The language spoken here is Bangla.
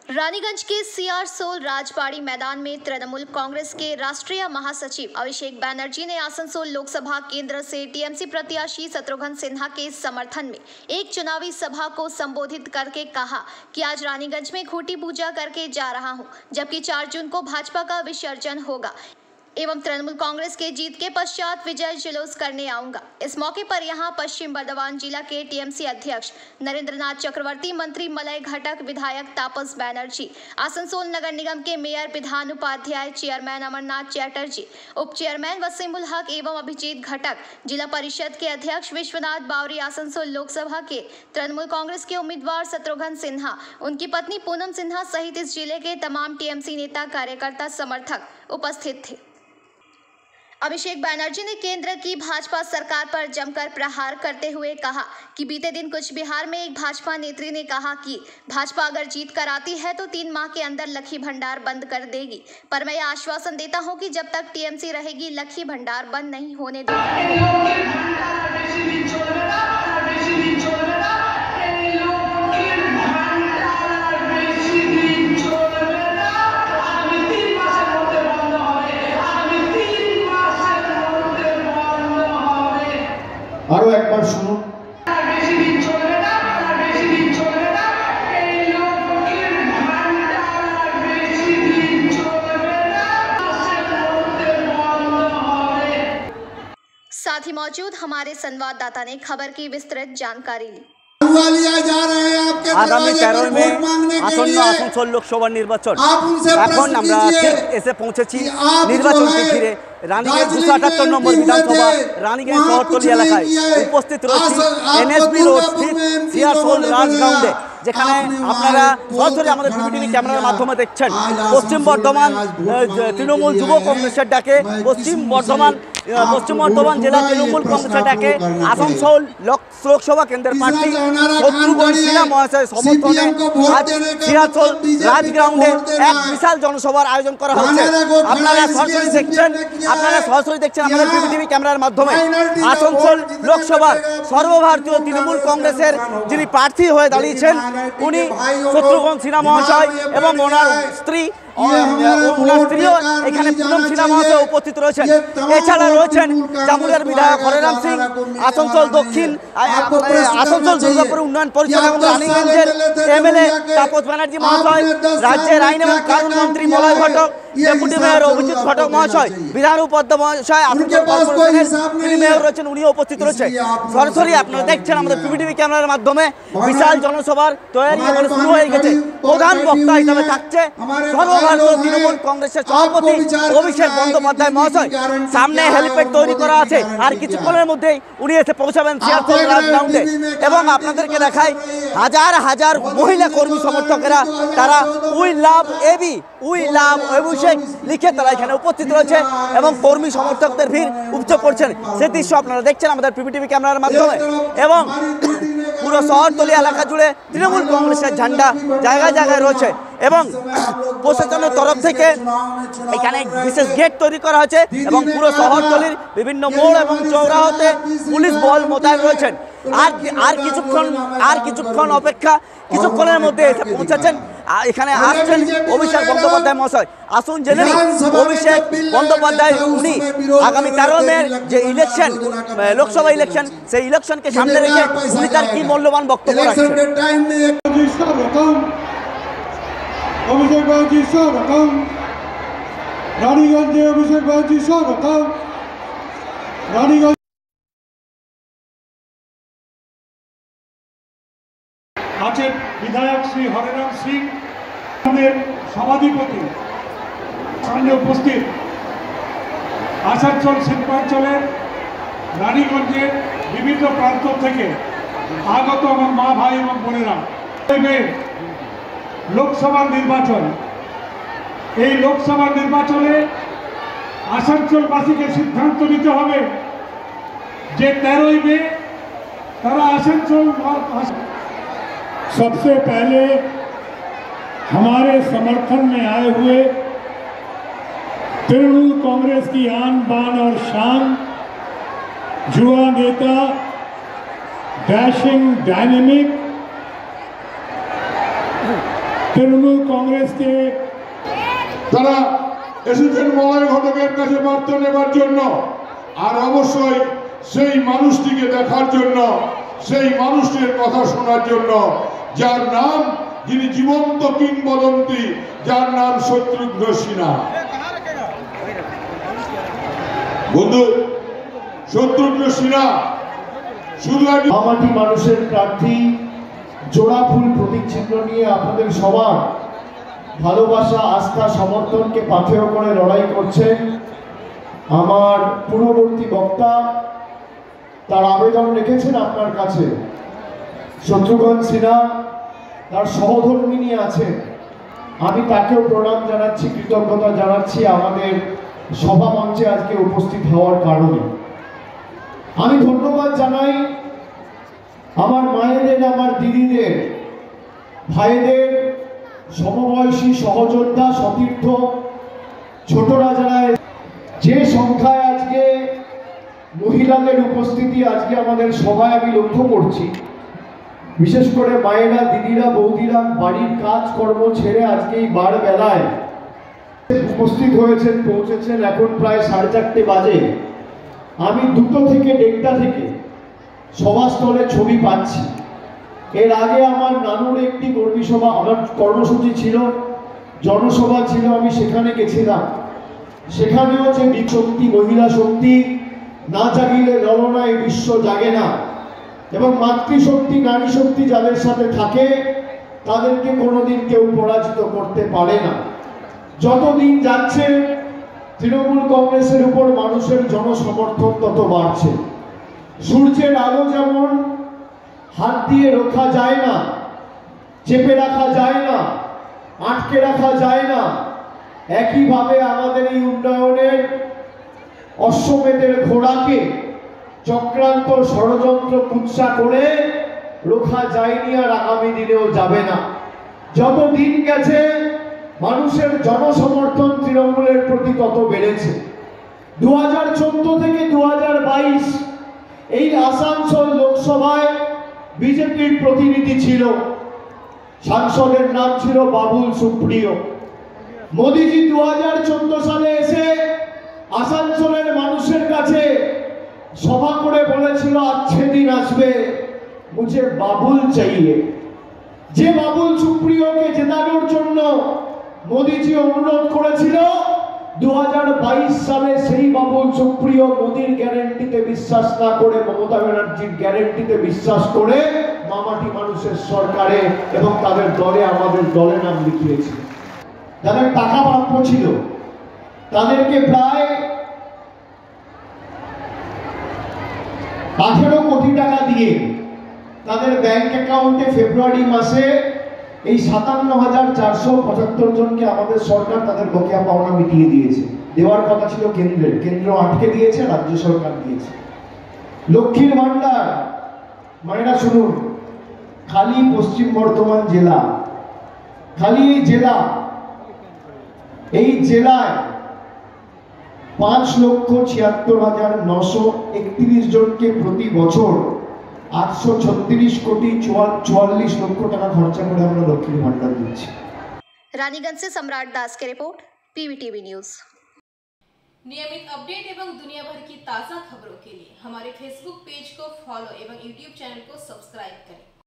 रानीगंज के सीआरसोल राजबाड़ी मैदान में तृणमूल कांग्रेस के राष्ट्रीय महासचिव अभिषेक बैनर्जी ने आसनसोल लोकसभा केंद्र से टीएमसी प्रत्याशी शत्रुघ्न सिन्हा के समर्थन में एक चुनावी सभा को संबोधित करके कहा कि आज रानीगंज में खूंटी पूजा करके जा रहा हूं, जबकि 4 जून को भाजपा का विसर्जन होगा एवं तृणमूल कांग्रेस के जीत के पश्चात विजय जुलूस करने आऊंगा। इस मौके पर यहां पश्चिम बर्धमान जिला के टीएमसी अध्यक्ष नरेंद्रनाथ चक्रवर्ती, मंत्री मलय घटक, विधायक तापस बैनर्जी, आसनसोल नगर निगम के मेयर विधान उपाध्याय, चेयरमैन अमरनाथ चैटर्जी, उप चेयरमैन वसीम उल हक एवं अभिजीत घटक, जिला परिषद के अध्यक्ष विश्वनाथ बावरी, आसनसोल लोकसभा के तृणमूल कांग्रेस के उम्मीदवार शत्रुघ्न सिन्हा, उनकी पत्नी पूनम सिन्हा सहित इस जिले के तमाम टीएमसी नेता, कार्यकर्ता, समर्थक उपस्थित थे। अभिषेक बैनर्जी ने केंद्र की भाजपा सरकार पर जमकर प्रहार करते हुए कहा कि बीते दिन कुछ बिहार में एक भाजपा नेत्री ने कहा कि भाजपा अगर जीत कर आती है तो 3 माह के अंदर लखी भंडार बंद कर देगी, पर मैं यह आश्वासन देता हूं कि जब तक टीएमसी रहेगी लखी भंडार बंद नहीं होने देगी। আরো একবার শুনুন। साथ ही मौजूद हमारे संवाददाता ने खबर की विस्तृत जानकारी ली। आगामी 13 में আসন্ন আসানসোল লোকসভা নির্বাচন এখন আমরা ঠিক এসে পৌঁছেছি নির্বাচনকে ঘিরে রানীগঞ্জ 278 নম্বর বিধানসভা রানীগঞ্জ শহরতলি এলাকায় উপস্থিত রয়েছি এনএসবি রোড স্থিত সিআরসোল রাজগ্রাউন্ডে, যেখানে আপনারা সরাসরি আমাদের পিপিটিভি ক্যামেরার মাধ্যমে দেখছেন পশ্চিম বর্ধমান তৃণমূল যুব কংগ্রেসের ডাকে পশ্চিম বর্ধমান জেলা তৃণমূল কংগ্রেসের ডাকে আসানসোল লোকসভা কেন্দ্রের প্রার্থী শত্রুঘ্ন সিনহা মহাশয়ের সমর্থনে আজ সিআরসোল রাজগ্রাউন্ডে এক বিশাল জনসভার আয়োজন করা হয়েছে। আপনারা সরাসরি দেখছেন আমাদের পিপিটিভি ক্যামেরার মাধ্যমে আসানসোল লোকসভার সর্বভারতীয় তৃণমূল কংগ্রেসের যিনি প্রার্থী হয়ে দাঁড়িয়েছেন উনি শত্রুঘ্ন সিনহা মহাশয় এবং ওনার স্ত্রীও এখানে পুনম সিনহা মহাশয় উপস্থিত রয়েছেন। এছাড়া রয়েছেন জামুরিয়ার বিধায়ক হরেরাম সিং, আসানসোল দক্ষিণ, আসানসোল দুর্গাপুর উন্নয়ন পরিষদ এবং রানীগঞ্জের এমএলএ তাপস ব্যানার্জি মহাশয়, রাজ্যের আইন এবং কানুন মন্ত্রী মলয় ঘটক, ডেপুটি মেয়র অভিজিৎ ঘটক মহাশয়, বিধান উপাধ্যায় মহাশয়, আসানসোল কর্পোরেশনের যিনি মেয়র রয়েছেন উনিও উপস্থিত রয়েছে। সরাসরি আপনারা দেখছেন আমাদের পিপিটিভি ক্যামেরার মাধ্যমে বিশাল জনসভার তৈরি শুরু হয়ে গেছে। প্রধান বক্তা হিসাবে থাকছে সর্বভারতীয় তৃণমূল কংগ্রেসের সভাপতি অভিষেক বন্দ্যোপাধ্যায় মহাশয়। সামনে হেলিপ্যাড তৈরি করা আছে, আর কিছুক্ষণের মধ্যেই উনি এসে পৌঁছাবেন সিআরসোল রাজগ্রাউন্ডে। এবং আপনাদেরকে দেখাই হাজার হাজার মহিলা কর্মী সমর্থকেরা তারা we love AB, we love Abhishek লিখে তারা এখানে উপস্থিত রয়েছে এবং কর্মী সমর্থকদের ভিড় উপচে পড়ছেন। সে দৃশ্য আপনারা দেখছেন আমাদের পিপিটিভি ক্যামেরার মাধ্যমে। এবং পুরো শহরতলি এলাকা জুড়ে তৃণমূল কংগ্রেসের ঝান্ডা জায়গায় জায়গায় রয়েছে এবং প্রশাসনের তরফ থেকে এখানে বিশেষ গেট তৈরি করা হয়েছে এবং পুরো শহরতলির বিভিন্ন মোড় এবং চৌরাহাতে পুলিশ বল মোতায়েন রয়েছেন। আর কিছুক্ষণ অপেক্ষা, কিছুক্ষণের মধ্যে এসে পৌঁছেছেন এখানে আসছেন অভিষেক বন্দ্যোপাধ্যায় মহাশয়। আসুন জেনে নিই অভিষেক বন্দ্যোপাধ্যায় উনি আগামী 13 মে যে ইলেকশন, লোকসভা ইলেকশন, সেই ইলেকশনকে সামনে রেখে উনি তার কি মূল্যবান বক্তব্য রাখছেন। অভিষেক ব্যানার্জি স্বাগতম, রানীগঞ্জে অভিষেক ব্যানার্জি স্বাগতম। রানীগঞ্জ আছেন বিধায়ক শ্রী হরেরাম সিং, আমাদের সভাধিপতি সামনে উপস্থিত আসানসোল শিল্পাঞ্চলের রানীগঞ্জের বিভিন্ন প্রান্ত থেকে আগত আমার মা, ভাই এবং বোনেরা, লোকসভা নির্বাচন, এই লোকসভা নির্বাচনে আসানসোলবাসীকে সিদ্ধান্ত নিতে হবে যে 13 মে তারা आसनसोल। सबसे पहले हमारे समर्थन में आए हुए तृणमूल कांग्रेस की आन बान और शान युवा नेता, डैशिंग, डायनेमिक তৃণমূল কংগ্রেসকে তারা এসেছেন মলয় ঘটকের কাছে বার্তা নেবার জন্য, আর অবশ্যই সেই মানুষটিকে দেখার জন্য, সেই মানুষটির কথা শোনার জন্য, যার নাম, যিনি জীবন্ত কিংবদন্তি, যার নাম শত্রুঘ্ন সিনহা। বন্ধু, শত্রুঘ্ন সিনহা শুধু মামাটি মানুষের প্রার্থী জোড়া ফুল প্রতীক চিহ্ন নিয়ে আপনাদের সবার ভালোবাসা, আস্থা, সমর্থনকে পাথেয় করে লড়াই করছেন। আমার পূর্ববর্তী বক্তা তার আবেদন রেখেছেন আপনার কাছে। শত্রুঘ্ন সিনহা তার সহধর্মিনী আছেন, আমি তাকেও প্রণাম জানাচ্ছি, কৃতজ্ঞতা জানাচ্ছি আমাদের সভা মঞ্চে আজকে উপস্থিত হওয়ার কারণে। আমি ধন্যবাদ জানাই আমার মায়েদের, আমার দিদিদের, ভাইদের, সমবয়সী সহযোদ্ধা, সতীর্থ, ছোটরা যারা যে সংখ্যায় আজকে মহিলাদের উপস্থিতি আজকে আমাদের সভায় আমি লক্ষ্য করছি, বিশেষ করে মায়েরা, দিদিরা, বৌদিরা বাড়ির কাজকর্ম ছেড়ে আজকে এই বার বেলায় উপস্থিত হয়েছেন, পৌঁছেছেন। এখন প্রায় 4:30 বাজে। আমি 2 থেকে 1:30 থেকে সভাস্থলে ছবি পাচ্ছি। এর আগে আমার নানুর একটি কর্মী সভা, আমার কর্মসূচি ছিল, জনসভা ছিল, আমি সেখানে গেছিলাম। সেখানেও যে বিশক্তি, মহিলা শক্তি, না জাগিলে ললনায় বিশ্ব জাগে না, এবং মাতৃশক্তি, নারী শক্তি যাদের সাথে থাকে তাদেরকে কোনোদিন কেউ পরাজিত করতে পারে না। যতদিন যাচ্ছে তৃণমূল কংগ্রেসের উপর মানুষের জনসমর্থন তত বাড়ছে। সূর্যের আলো যেমন হাত দিয়ে রোখা যায় না, চেপে রাখা যায় না, আটকে রাখা যায় না, একইভাবে আমাদের এই উন্নয়নের অশ্বমেধের ঘোড়াকে চক্রান্ত, ষড়যন্ত্র, কুৎসা করে রোখা যায়নি, আর আগামী দিনেও যাবে না। যত দিন গেছে মানুষের জনসমর্থন তৃণমূলের প্রতি তত বেড়েছে। 2014 থেকে 2022 এই আসানসোল লোকসভায় বিজেপির প্রতিনিধি ছিল, সাংসদের নাম ছিল বাবুল সুপ্রিয়। মোদিজি 2014 সালে এসে আসানসোলের মানুষের কাছে সভা করে বলেছিল, আচ্ছা দিন আসবে, মুঝে বাবুল চাইয়ে। যে বাবুল সুপ্রিয়কে জেতানোর জন্য মোদিজি অনুরোধ করেছিল, 2022 সালে সেই বাবুল সুপ্রিয় মোদির গ্যারেন্টিতে বিশ্বাস না করে, মমতা ব্যানার্জির গ্যারেন্টিতে বিশ্বাস করে মামাটি মানুষের সরকারে এবং তাদের দলে, আমাদের দলে নাম লিখিয়েছিল। যাদের টাকা প্রাপ্য ছিল তাদেরকে প্রায় 18 কোটি টাকা দিয়ে তাদের ব্যাংক অ্যাকাউন্টে ফেব্রুয়ারি মাসে এই 57,475 জনকে আমাদের সরকার তাদের বকেয়া পাওনা মিটিয়ে দিয়েছে। দেওয়ার কথা ছিল কেন্দ্রের, কেন্দ্র আটকে দিয়েছে, রাজ্য সরকার দিয়েছে। লক্ষ্মীর ভান্ডার, মায়েরা শুনুন, খালি পশ্চিম বর্ধমান জেলা, খালি এই জেলায় 5,76,931 জনকে প্রতি বছর 836 কোটি 44 লক্ষ টাকা খরচা করে আমরা লক্ষ্মীর ভান্ডার দিচ্ছি। रानीगंज से सम्राट दास की रिपोर्ट, PVTV न्यूज। नियमित अपडेट एवं दुनिया भर की ताज़ा खबरों के लिए हमारे फेसबुक पेज को फॉलो एवं यूट्यूब चैनल को सब्सक्राइब करें।